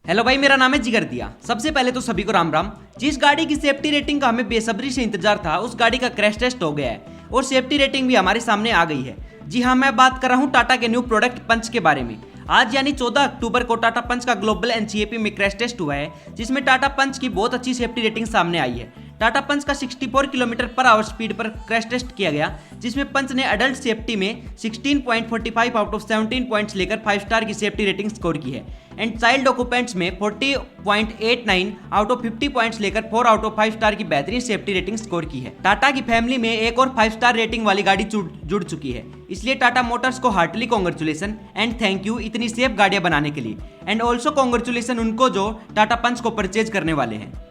Hello भाई, मेरा नाम है जिगर दिया। सबसे पहले तो सभी को राम राम। जिस गाड़ी की सेफ्टी रेटिंग का हमें बेसब्री से इंतजार था, उस गाड़ी का क्रैश टेस्ट हो गया है और सेफ्टी रेटिंग भी हमारे सामने आ गई है। जी हाँ, मैं बात कर रहा हूँ टाटा के न्यू प्रोडक्ट पंच के बारे में। आज यानी 14 अक्टूबर को टाटा पंच का ग्लोबल NCAP में क्रैश टेस्ट हुआ है, जिसमें टाटा पंच की बहुत अच्छी सेफ्टी रेटिंग सामने आई है। टाटा पंच का 64 किलोमीटर पर आवर स्पीड पर क्रैश टेस्ट किया गया, जिसमें पंच ने अडल्ट सेफ्टी में 16.45 आउट ऑफ 17 पॉइंट्स लेकर 5 स्टार की सेफ्टी रेटिंग स्कोर की है एंड चाइल्ड ऑक्यूपेंट्स में 40.89 आउट ऑफ 50 पॉइंट्स लेकर 4 आउट ऑफ 5 स्टार की बेहतरीन सेफ्टी रेटिंग स्कोर की है। टाटा की फैमिली में एक और 5 स्टार रेटिंग वाली गाड़ी जुड़ चुकी है, इसलिए टाटा मोटर्स को heartily congratulation and thank you इतनी सेफ गाड़ियां बनाने के लिए एंड ऑल्सो कॉन्ग्रेचुलेसन उनको जो टाटा पंच को परचेज करने वाले हैं।